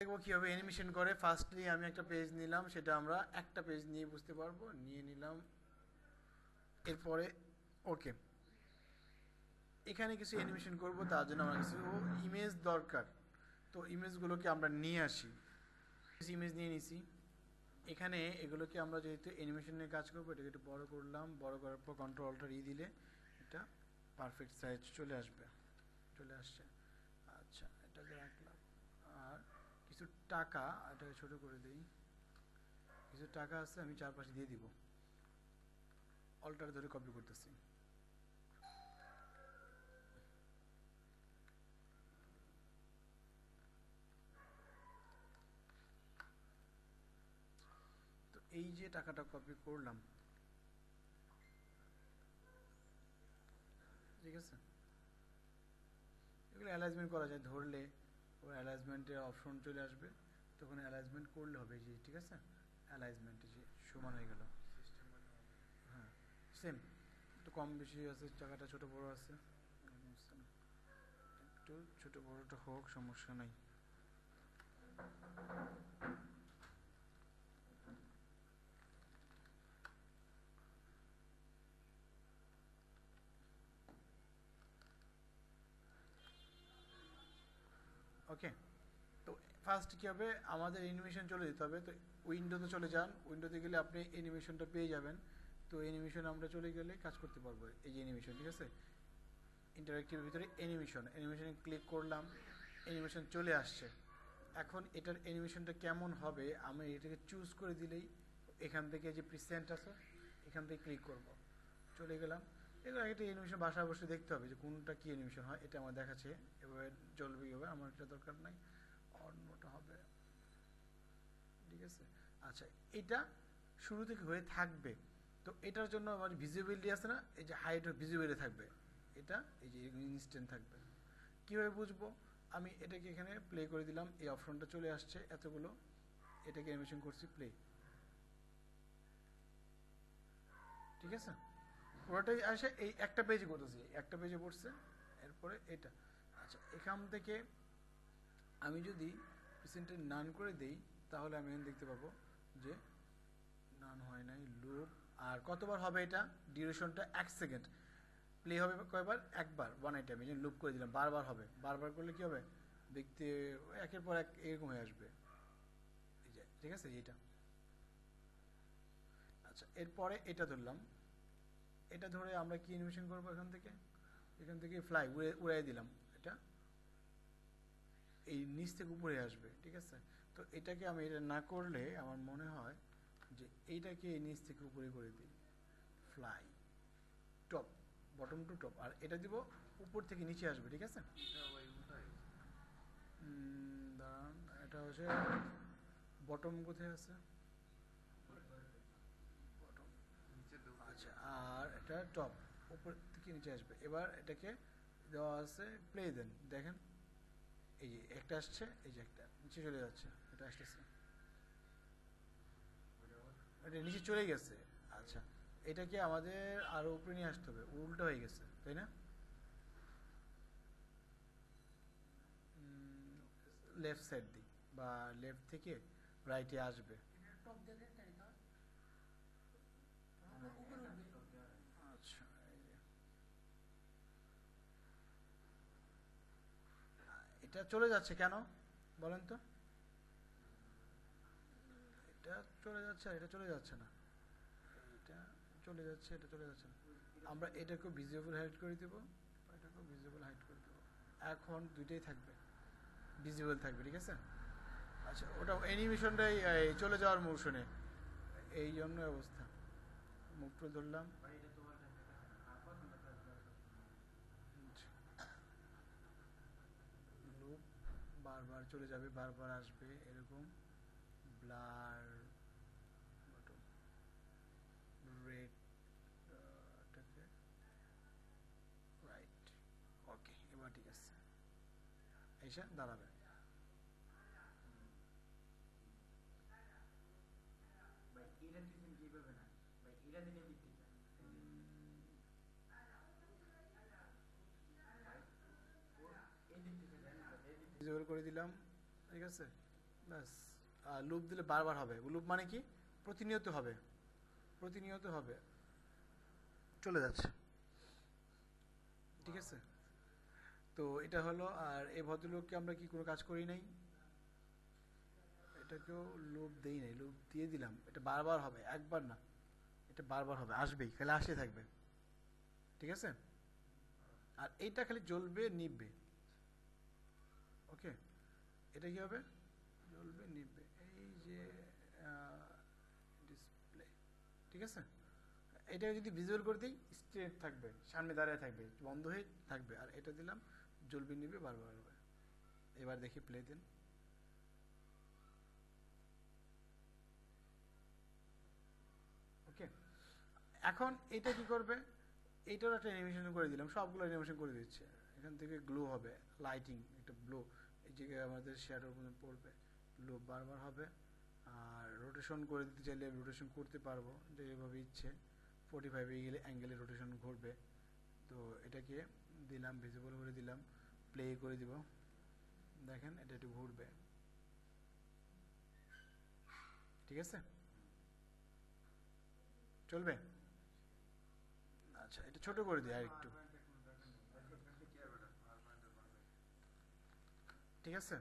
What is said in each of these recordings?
দেখবো কীভাবে অ্যানিমেশন করে। ফার্স্টলি আমি একটা পেজ নিলাম, সেটা আমরা একটা পেজ নিয়ে বুঝতে পারবো, নিয়ে নিলাম। এরপরে ওকে, এখানে কিছু অ্যানিমেশন করব, তার জন্য আমার কিছু ইমেজ দরকার। তো ইমেজগুলোকে আমরা নিয়ে আসি, ইমেজ নিয়ে নিছি। এখানে এগুলোকে আমরা যেহেতু অ্যানিমেশনের কাজ করবো, এটাকে একটু বড় করলাম, বড় করার পর কন্ট্রোল অল্টার ই দিলে এটা পারফেক্ট সাইজ চলে আসবে, চলে আসছে। আচ্ছা, এটাকে রাখলাম। আর কিছু টাকা, এটাকে ছোট করে দিই, কিছু টাকা আছে আমি চারপাশে দিয়ে দিব। অল্টার ধরে কপি করতেছি। তো এই যে টাকাটা কপি করলাম, ঠিক আছে। এগুলো অ্যালাইজমেন্ট করা যায়, ধরলে ওর অ্যালাইজমেন্টের অপশন চলে আসবে, তখন অ্যালাইজমেন্ট করলে হবে। যে ঠিক আছে, অ্যালাইজমেন্টে যে সমান হয়ে গেল। হ্যাঁ, সেম, একটু কম বেশি আছে, টাকাটা ছোট বড় আছে, একটু ছোট বড়টা হোক, সমস্যা নাই। ওকে, তো ফার্স্ট কী হবে, আমাদের অ্যানিমেশন চলে যেতে হবে। তো উইন্ডোতে চলে যান, উইন্ডোতে গেলে আপনি অ্যানিমেশনটা পেয়ে যাবেন। তো অ্যানিমেশন আমরা চলে গেলে কাজ করতে পারবো। এই যে অ্যানিমেশন, ঠিক আছে, ইন্টারেক্টিভের ভিতরে অ্যানিমেশন, অ্যানিমেশনে ক্লিক করলাম, অ্যানিমেশন চলে আসছে। এখন এটার অ্যানিমেশনটা কেমন হবে আমি এটাকে চুজ করে দিলেই এখান থেকে যে প্রিসেন্ট আছে এখান থেকে ক্লিক করব, চলে গেলাম। এগুলো একটা অ্যানিমেশন বাসায় বসে দেখতে হবে যে কোনটা কী অ্যানিমেশন হয়। এটা আমার দেখাচ্ছে, এভাবে চলবে, এভাবে আমার এটা দরকার নাই, অন্যটা হবে, ঠিক আছে। আচ্ছা, এটা শুরু থেকে হয়ে থাকবে। তো এটার জন্য আমার ভিজিবিলিটি আছে না, এই যে হাইট ভিজিবিলিটি থাকবে, এটা এই যে ইনস্ট্যান্ট থাকবে। কীভাবে বুঝবো, আমি এটাকে এখানে প্লে করে দিলাম, এই অপশনটা চলে আসছে এতগুলো, এটাকে অ্যানিমেশন করছি প্লে, ঠিক আছে। পুরোটাই আসে এই একটা পেজে করতেছি, একটা পেজে পড়ছে, এরপরে এটা। আচ্ছা, এখান থেকে আমি যদি প্রেসেন্টে নান করে দেই, তাহলে আমি এখানে দেখতে পাবো যে নান হয় নাই, লুপ। আর কতবার হবে এটা, ডিউরেশনটা 1 সেকেন্ড। প্লে হবে কয়বার, একবার, 180। আমি লুপ করে দিলাম, বারবার হবে। বারবার করলে কি হবে, দেখতে একের পর এক এরকম হয়ে আসবে, এই যে, ঠিক আছে, এইটা। আচ্ছা, এরপরে এটা ধরলাম, এটা ধরে আমরা কি অ্যানিমেশন করবো, এখান থেকে ফ্লাই উড়াই দিলাম, এটা এই নিচ থেকে উপরে আসবে, ঠিক আছে। তো এটাকে আমি এটা না করলে আমার মনে হয় যে এইটাকে এই নিচ থেকে উপরে করে দিই, fly top, bottom to top. আর এটা দিব উপর থেকে নিচে আসবে, ঠিক আছে। দাঁড়ান, এটা হচ্ছে বটম কোথায় আছে, বটম, আচ্ছা, আর এটা টপ, উপর থেকে নিচে আসবে। এবার এটাকে দেওয়া আছে প্লে, দেন দেখেন, এই যে একটা আসছে, এই যে একটা নিচে চলে যাচ্ছে, এটা আসতেছে, এটা নিচে চলে গেছে। আচ্ছা, এটাকে আমাদের আরো উপরে নিয়ে আসতে হবে, উল্টো হয়ে গেছে, তাই না। লেফট সাইড দিই, বা লেফট থেকে রাইটে আসবে। আচ্ছা, এই যে এটা চলে যাচ্ছে কেন বলেন তো, এটা চলে যাচ্ছে আর এটা চলে যাচ্ছে না, এটা চলে যাচ্ছে, এটা চলে যাচ্ছে না। আমরা এটাকে ভিজিবল হাইড করে দেব, এটাকে ভিজিবল হাইড করে দেব। এখন দুইটাই থাকবে, ভিজিবল থাকবে, ঠিক আছে। আচ্ছা, ওটা অ্যানিমেশনটাই চলে যাওয়ার মৌসুমে, এই জন্য অবস্থা। মুখটা ধরলাম, লুপ বারবার চলে যাবে, বারবার আসবে, এরকম ব্লার বটম রেড, এটাকে রাইট, ওকে, এবার ঠিক আছে, এসে দাঁড়াবে। ভিজিবল করে দিলাম, ঠিক আছে। ব্যাস। লুপ দিলে বারবার হবে, লুপ মানে কি প্রতিনিয়ত হবে, প্রতিনিয়ত হবে, চলে যাচ্ছে, ঠিক আছে। তো এটা হলো। আর এই ভদ্রলোককে আমরা কি কোনো কাজ করি নাই, এটাকেও লুপ দেই নাই, লুপ দিয়ে দিলাম, এটা বারবার হবে, একবার না, এটা বারবার হবে, আসবেই, খালি আসতে থাকবে, ঠিক আছে। আর এইটা খালি জ্বলবে নিববে, ওকে। এটা কি হবে, জ্বলবে নিববে, এই যে ডিসপ্লে, ঠিক আছে। এটাকে যদি ভিজুয়াল করে দিই স্ট্রেট থাকবে, সামনে দাঁড়িয়ে থাকবে, বন্ধ হয়ে থাকবে। আর এটা দিলাম জ্বলবে নিবে, বারবার হবে। এবার দেখি প্লে দিন, ওকে। এখন এটা কি করবে, এইটার একটা অ্যানিমেশন করে দিলাম, সবগুলো অ্যানিমেশন করে দিচ্ছে। এখান থেকে গ্লো হবে, লাইটিং, একটা ব্লো, এই জায়গায় আমাদের শ্যাডোর মধ্যে পড়বে, ব্লো বারবার হবে। আর রোটেশন করে দিতে চাইলে রোটেশন করতে পারবো, যে এভাবে ইচ্ছে 45 অ্যাঙ্গেলে রোটেশন ঘুরবে। তো এটাকে দিলাম, ভিজিবল করে দিলাম, প্লে করে দিব, দেখেন এটা একটু ঘুরবে, ঠিক আছে, চলবে। আচ্ছা, এটা ছোট করে দিই আর একটু, ঠিক আছে।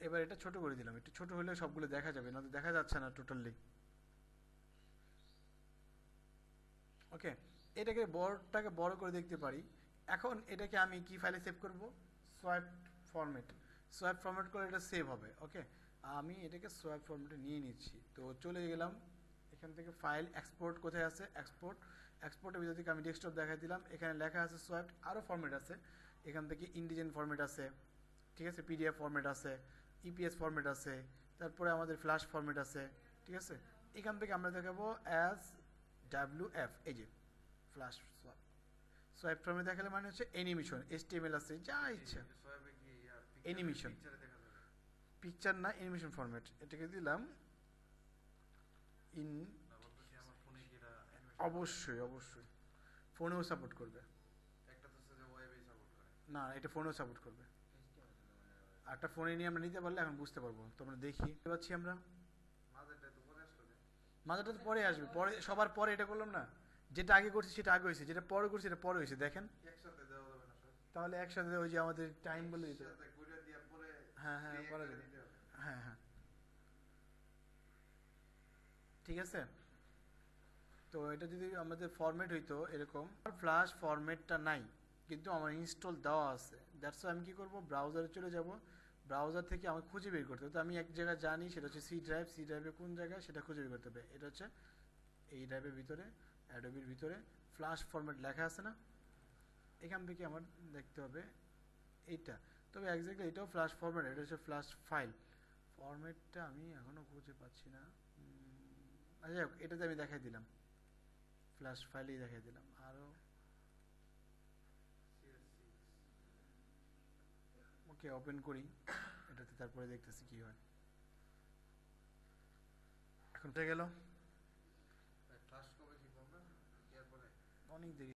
এবার এটা ছোট করে দিলাম, একটু ছোট হলে সবগুলো দেখা যাবে, না তো দেখা যাচ্ছে না টোটালি, ওকে। এটাকে বড়টাকে বড় করে দেখতে পারি। এখন এটাকে আমি কি ফাইলে সেভ করব, সোয়াইপ ফরম্যাট, সোয়াইপ ফরম্যাট করে এটা সেভ হবে, ওকে। আমি এটাকে সোয়াইপ ফরম্যাটে নিয়ে নিচ্ছি, তো চলে গেলাম এখান থেকে, ফাইল এক্সপোর্ট কোথায় আছে, এক্সপোর্ট, এক্সপোর্টের ভিতর থেকে আমি ডেস্কটপ দেখাই দিলাম, এখানে লেখা আছে সোয়াইপ, আরও ফরম্যাট আছে, এখান থেকে ইন্ডিজেন ফরম্যাট আছে, ঠিক আছে, পিডিএফ ফরম্যাট আছে, ইপিএস ফরম্যাট আছে, তারপরে আমাদের ফ্ল্যাশ ফরম্যাট আছে, ঠিক আছে। এখান থেকে আমরা দেখাবো অ্যাজ ডাব্লিউএফ, এই যে ফ্ল্যাশ সোয়াইপ, সোয়াইপ ফরম্যাট দেখালে মানে হচ্ছে অ্যানিমেশন, এইচটিএমএল আছে, যা ইচ্ছা, অ্যানিমেশন, পিকচার না, অ্যানিমেশন ফরম্যাট। এটাকে দিলাম ইন, অবশ্যই অবশ্যই ফোনেও সাপোর্ট করবে, না এটা ফোনেও সাপোর্ট করবে, একটা ফোনে নিয়ে আমরা নিতে পারলে এখন বুঝতে পারবো, তোমরা দেখি পাচ্ছি আমরা, মাঝেটা তো পরে আসবে, পরে সবার পরে এটা করলাম না, যেটা আগে করছি সেটা আগে হয়েছে, যেটা পরে করছি সেটা পরে হয়েছে, দেখেন। তাহলে একসাথে ওই যে আমাদের টাইম বলে দিতে, হ্যাঁ হ্যাঁ করা যাবে, হ্যাঁ হ্যাঁ, ঠিক আছে। তো এটা যদি আমাদের ফরম্যাট হইতো এরকম, ফ্ল্যাশ ফরম্যাটটা নাই, কিন্তু আমার ইনস্টল দেওয়া আছে, দ্যাটস আমি কি করব, ব্রাউজারে চলে যাব, ব্রাউজার থেকে আমি খুঁজে বের করতে হবে। তো আমি এক জায়গায় জানি, সেটা হচ্ছে সি ড্রাইভ, সি ড্রাইভে কোন জায়গায় সেটা খুঁজে বের করতে হবে। এটা হচ্ছে এই ড্রাইভের ভিতরে, অ্যাডোবির ভিতরে ফ্ল্যাশ ফরম্যাট লেখা আছে না, এখান থেকে আমার দেখতে হবে এইটা। তবে এক্স্যাক্টলি এটাও ফ্ল্যাশ ফরম্যাট, এটা হচ্ছে ফ্ল্যাশ ফাইল ফরম্যাটটা, আমি এখনও খুঁজে পাচ্ছি না। আচ্ছা এটাতে আমি দেখাই দিলাম, ফ্ল্যাশ ফাইলেই দেখাই দিলাম। আরও ওকে, ওপেন করি এটাতে, তারপরে দেখতেছি কি হয়। এখন গেল অনেক দেরি।